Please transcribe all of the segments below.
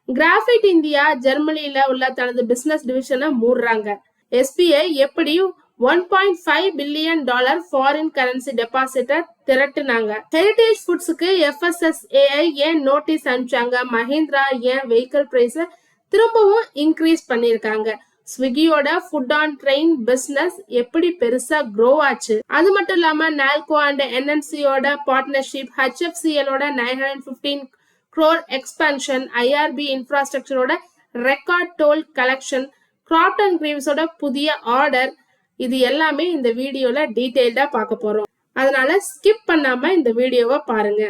Graphite India ஜெர்மனில உள்ள தனது business டிவிஷனை மூடுறாங்க. SBI எப்படி $1.5 பில்லியன் ஃபாரின் கரன்சி டெபாசிட்டை திரட்டுனாங்க. ஹெரிடேஜ் ஃபுட்ஸுக்கு FSSAI ஏன் நோட்டீஸ் அனுப்பிச்சாங்க. மஹிந்திரா ஏன் வெஹிக்கிள் பிரைஸ திரும்பவும் இன்க்ரீஸ் பண்ணிருக்காங்க. ஸ்விக்கியோட ஃபுட் ஆன் ட்ரெயின் பிசினஸ் எப்படி பெருசா க்ரோ ஆச்சு. அது மட்டும் இல்லாம நால்கோ அண்ட் NNCயோட பார்ட்னர்ஷிப், HFCLோட 915 crore எக்ஸ்பான்ஷன், IRB இன்ஃப்ராஸ்ட்ரக்சரோட ரெக்கார்ட் டோல் கலெக்ஷன், கிராப்டன் கிரீவ்ஸோட புதிய ஆர்டர், இது எல்லாமே இந்த வீடியோல டீடைல்டா பார்க்க போறோம். அதனால ஸ்கிப் பண்ணாம இந்த வீடியோவை பாருங்க.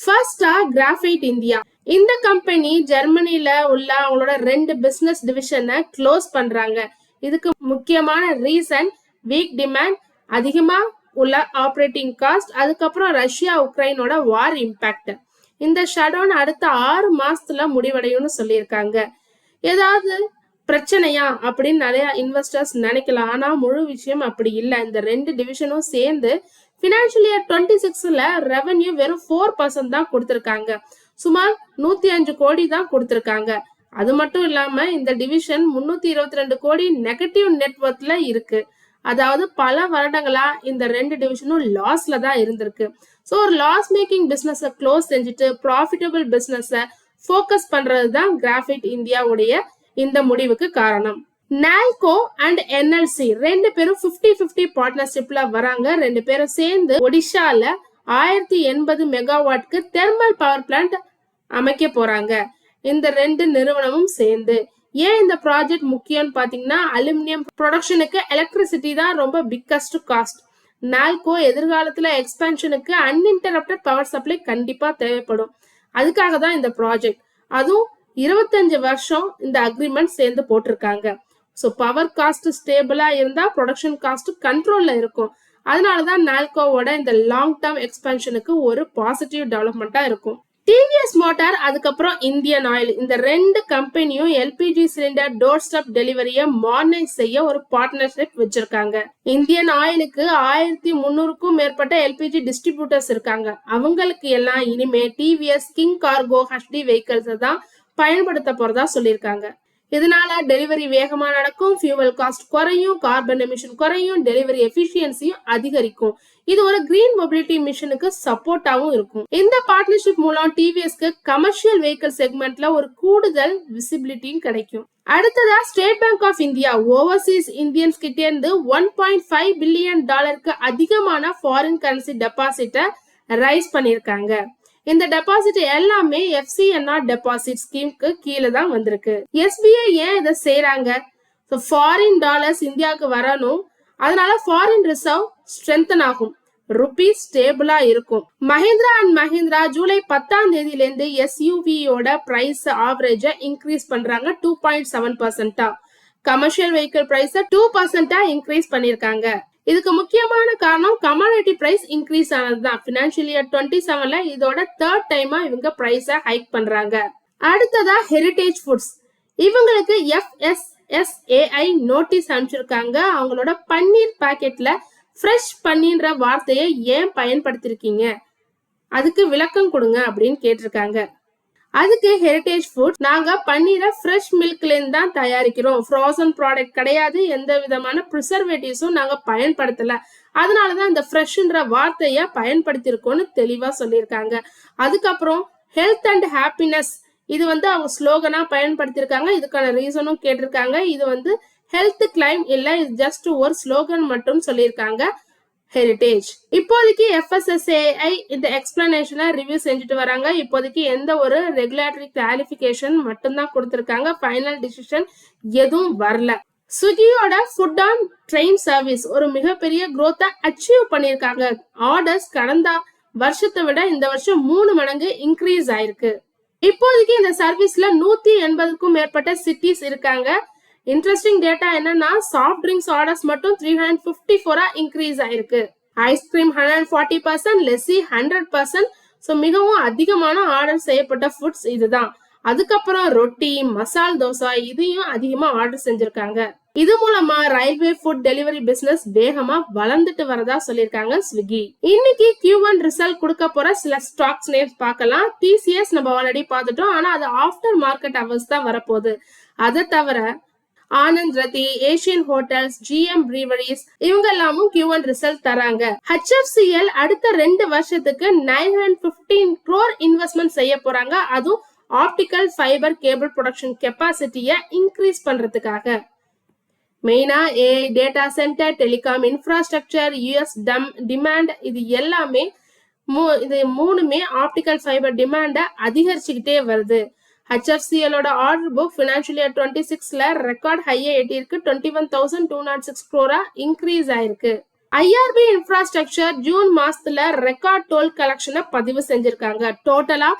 ஃபர்ஸ்டா கிராஃபைட் இந்தியா. இந்த கம்பெனி ஜெர்மனில உள்ள அவங்களோட 2 பிசினஸ் டிவிஷனை க்ளோஸ் பண்றாங்க. இதுக்கு முக்கியமான ரீசன் வீக் டிமாண்ட், அதிகமா உள்ள ஆப்ரேட்டிங் காஸ்ட், அதுக்கப்புறம் ரஷ்யா உக்ரைனோட வார் இம்பாக்ட். இந்த ஷட்டவுன் அடுத்த 6 மாசத்துல முடிவடையும்னு சொல்லியிருக்காங்க. ஏதாவது பிரச்சனையா அப்படின்னு நிறைய இன்வெஸ்டர்ஸ் நினைக்கலாம். ஆனா முழு விஷயம் அப்படி இல்லை. இந்த 2 டிவிஷனும் சேர்ந்து ஃபினான்ஷியல் இயர் 26ல ரெவென்யூ வெறும் 4% தான் கொடுத்திருக்காங்க. சுமார் 105 கோடி தான் கொடுத்திருக்காங்க. அது மட்டும் இல்லாம இந்த டிவிஷன் 322 கோடி நெகட்டிவ் நெட்வொர்க்ல இருக்கு. அதாவது பல வருடங்களா இந்த 2 டிவிஷனும் லாஸ்ல தான் இருந்திருக்கு. ஸோ ஒரு லாஸ் மேக்கிங் பிசினஸ க்ளோஸ் செஞ்சுட்டு ப்ராஃபிட்டபிள் பிசினஸ ஃபோக்கஸ் பண்றதுதான் கிராஃபைட் இந்தியாவுடைய இந்த முடிவுக்கு காரணம். நால்கோ அண்ட் NLC 2 பேரும் 50-50 பார்ட்னர்ஷிப்ல வராங்க. 2 பேரும் சேர்ந்து ஒடிஷால 1080 மெகாவாட்க்கு தெர்மல் பவர் பிளான்ட் அமைக்க போறாங்க. இந்த 2 நிறுவனமும் சேர்ந்து. ஏன் இந்த ப்ராஜெக்ட் முக்கியம்னு பாத்தீங்கன்னா, அலுமினியம் ப்ரொடக்ஷனுக்கு எலக்ட்ரிசிட்டி தான் ரொம்ப பிக்கஸ்ட் காஸ்ட். நால்கோ எதிர்காலத்துல எக்ஸ்பான்ஷனுக்கு அன்இன்டரப்டட் பவர் சப்ளை கண்டிப்பா தேவைப்படும். அதுக்காக தான் இந்த ப்ராஜெக்ட். அதுவும் 25 வருஷம் இந்த அக்ரிமெண்ட் சேர்ந்து போட்டிருக்காங்க. ஸோ பவர் காஸ்ட் ஸ்டேபிளா இருந்தா ப்ரொடக்ஷன் காஸ்ட் கண்ட்ரோல்ல இருக்கும். அதனாலதான் நால்கோவோட இந்த லாங் டேர்ம் எக்ஸ்பான்ஷனுக்கு ஒரு பாசிட்டிவ் டெவலப்மெண்டா இருக்கும். டிவிஎஸ் மோட்டார், அதுக்கப்புறம் இந்தியன் ஆயில், இந்த 2 கம்பெனியும் LPG சிலிண்டர் டோர் ஸ்டெப் டெலிவரியை மாடர்னைஸ் செய்ய ஒரு பார்ட்னர்ஷிப் வச்சிருக்காங்க. இந்தியன் ஆயிலுக்கு 1300க்கும் மேற்பட்ட LPG டிஸ்ட்ரிபியூட்டர்ஸ் இருக்காங்க. அவங்களுக்கு எல்லாம் இனிமே TVS king cargo HD vehicles தான் பயன்படுத்த போறதா சொல்லியிருக்காங்க. இதனால டெலிவரி வேகமா நடக்கும், ஃபியூவல் காஸ்ட் குறையும், கார்பன் எமிஷன் குறையும், டெலிவரி எஃபிஷியன்சியும் அதிகரிக்கும். இது ஒரு கிரீன் மொபிலிட்டி மிஷனுக்கு சப்போர்ட்டாவும் இருக்கும். இந்த பார்ட்னர்ஷிப் மூலம் டிவிஎஸ்க்கு கமர்ஷியல் வெஹிக்கிள் செக்மெண்ட்ல ஒரு கூடுதல் விசிபிலிட்டியும் கிடைக்கும். அடுத்ததா State Bank of India overseas Indians கிட்ட இருந்து $1.5 பில்லியன் அதிகமான ஃபாரின் கரன்சி டெபாசிட்டை ரைஸ் பண்ணிருக்காங்க. இந்த டெபாசிட் எல்லாமே FCNR டெபாசிட் ஸ்கீமுக்கு கீழே தான் வந்திருக்கு. SBI ஏன் இதை செய்யறாங்க? ஃபாரின் டாலர்ஸ் இந்தியாவுக்கு வரணும். அதனால ஃபாரின் ரிசர்வ் ஸ்ட்ரென்தன் ஆகும், ருபி ஸ்டேபிளா இருக்கும். மஹிந்திரா அண்ட் மஹிந்திரா ஜூலை 10ஆம் தேதியில இருந்து SUVயோட பிரைஸ் ஆவரேஜ இன்க்ரீஸ் பண்றாங்க 2.7%. கமர்ஷியல் வெஹிக்கிள் பிரைஸ் 2% இன்க்ரீஸ் பண்ணிருக்காங்க. இதுக்கு முக்கியமான காரணம் கமாடிட்டி பிரைஸ் இன்க்ரீஸ் ஆனதுதான். ஃபினான்ஷியல் இயர் 27ல இதோட 3rd டைமா இவங்க பிரைஸ ஹைக் பண்றாங்க. அடுத்ததா ஹெரிடேஜ் ஃபுட்ஸ், இவங்களுக்கு FSSAI நோட்டீஸ் அனுப்பிச்சிருக்காங்க. அவங்களோட பன்னீர் பாக்கெட்ல ஃப்ரெஷ் பன்னீர்ன்ற வார்த்தையை ஏன் பயன்படுத்திருக்கீங்க, அதுக்கு விளக்கம் கொடுங்க அப்படின்னு கேட்டிருக்காங்க. அதுக்கு ஹெரிடேஜ் ஃபுட், நாங்க பன்னீரை ஃப்ரெஷ் மில்க்ல இருந்து தான் தயாரிக்கிறோம், ஃப்ரோசன் ப்ராடக்ட் கிடையாது, எந்த விதமான ப்ரிசர்வேட்டிவ்ஸும் நாங்க பயன்படுத்தல, அதனாலதான் இந்த ஃப்ரெஷ்ன்ற வார்த்தைய பயன்படுத்திருக்கோம்னு தெளிவா சொல்லியிருக்காங்க. அதுக்கப்புறம் ஹெல்த் அண்ட் ஹாப்பினஸ், இது அவங்க ஸ்லோகனா பயன்படுத்திருக்காங்க. இதுக்கான ரீசனும் கேட்டிருக்காங்க. இது ஹெல்த் கிளைம் இல்ல, இது ஜஸ்ட் ஒரு ஸ்லோகன் மட்டும் சொல்லியிருக்காங்க ஹெரிடேஜ். இப்போதைக்கு FSSAI இந்த எக்ஸ்பிளனேஷனை ரிவ்யூ செஞ்சுட்டு வராங்க. இப்போதைக்கு எந்த ஒரு ரெகுலேட்டரி கிளாரிபிகேஷன் மட்டும்தான் கொடுத்திருக்காங்க. ஃபைனல் டிசிஷன் எதுவும் வரல. ஸ்விக்கியோட ஃபுட் ஆன் ட்ரெயின் சர்வீஸ் ஒரு மிகப்பெரிய growth அச்சீவ் பண்ணிருக்காங்க. ஆர்டர்ஸ் கடந்த வருஷத்தை விட இந்த வருஷம் 3 மடங்கு இன்க்ரீஸ் ஆயிருக்கு. இப்போதைக்கு இந்த சர்வீஸ்ல 180க்கும் மேற்பட்ட சிட்டிஸ் இருக்காங்க. இன்ட்ரெஸ்டிங் டேட்டா என்னன்னா, சாஃப்ட் ட்ரிங்க்ஸ் ஆர்டர்ஸ் மட்டும் 354 இன்க்ரீஸ் ஆயிருக்கு. Ice cream 140%, lessee 100%. ஸோ மிகவும் அதிகமான ஆர்டர் செய்யப்பட்ட ஃபுட்ஸ் இதுதான். அதுக்கப்புறம் ரொட்டி, மசால் தோசை, இதையும் அதிகமா ஆர்டர் செஞ்சிருக்காங்க. இது மூலமா ரயில்வே ஃபுட் டெலிவரி பிசினஸ் வேகமா வளர்ந்துட்டு வரதா சொல்லிருக்காங்க ஸ்விக்கி. இன்னைக்கு Q1 ரிசல்ட் கொடுக்க போற சில ஸ்டாக்ஸ் நேம்ஸ் பார்க்கலாம். TCS நம்ம ஆல்ரெடி பார்த்துட்டோம், ஆனா அது ஆஃப்டர் மார்க்கெட் அவர்ஸ் தான் வரப்போகுது. அதை தவிர ஆனந்த் ரதி, ஏசியன் ஹோட்டல்ஸ், GM Breweries இவங்க எல்லாமும் Q1 ரிசல்ட் தராங்க. HFCL அடுத்த 2 வருஷத்துக்கு 915 crore இன்வெஸ்ட்மெண்ட் செய்ய போறாங்க. அதுவும் ஆப்டிக்கல் ஃபைபர் கேபிள் ப்ரொடக்ஷன் கெப்பாசிட்டியை இன்க்ரீஸ் பண்றதுக்காக. மெயினா AI, data centre, telecom infrastructure, US demand இது எல்லாமே இது மூணுமே ஆப்டிக்கல் ஃபைபர் டிமாண்ட அதிகரிச்சுக்கிட்டே வருது. HFCL ஓட ஆர்டர் புக் ஃபினான்ஷியல் இயர் 26ல ரெக்கார்ட் ஹையை எட்டியிருக்கு. 21,206 crore இன்க்ரீஸ் ஆயிருக்கு. IRB இன்ஃப்ராஸ்ட்ரக்சர் ஜூன் மாசத்துல ரெக்கார்ட் டோல் கலெக்ஷனை பதிவு செஞ்சிருக்காங்க. டோட்டலா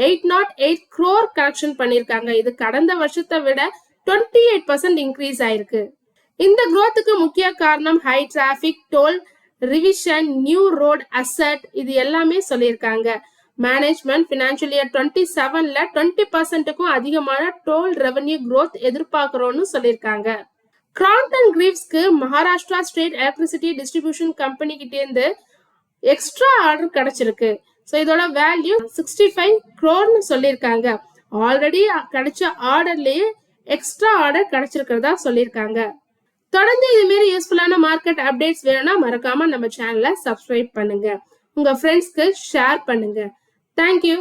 808 crore கலெக்ஷன் பண்ணிருக்காங்க. இது கடந்த வருஷத்தை விட 28% இன்க்ரீஸ் ஆயிருக்கு. இந்த growthக்கு முக்கிய காரணம் high traffic, toll revision, new road asset இது எல்லாமே சொல்லியிருக்காங்க. மேனேஜ்மெண்ட் ஃபினான்ஷியல் இயர் 27ல 20%க்கும் அதிகமான டோல் ரெவன்யூ growth எதிர்பார்க்கிறோம்னு சொல்லியிருக்காங்க. கிராம்ப்டன் கிரீவ்ஸ்க்கு Maharashtra state electricity distribution company கிட்ட இருந்து எக்ஸ்ட்ரா ஆர்டர் கிடைச்சிருக்கு. ஸோ இதோட வேல்யூ 65 crore சொல்லியிருக்காங்க. ஆல்ரெடி கிடைச்ச ஆர்டர்லயே எக்ஸ்ட்ரா ஆர்டர் கிடைச்சிருக்கிறதா சொல்லியிருக்காங்க. தொடர்ந்து இது மாதிரி யூஸ்ஃபுல்லான மார்க்கெட் அப்டேட்ஸ் வேணும்னா மறக்காம நம்ம சேனலை சப்ஸ்கிரைப் பண்ணுங்க. உங்க ஃப்ரெண்ட்ஸ்க்கு ஷேர் பண்ணுங்க. தேங்க்யூ.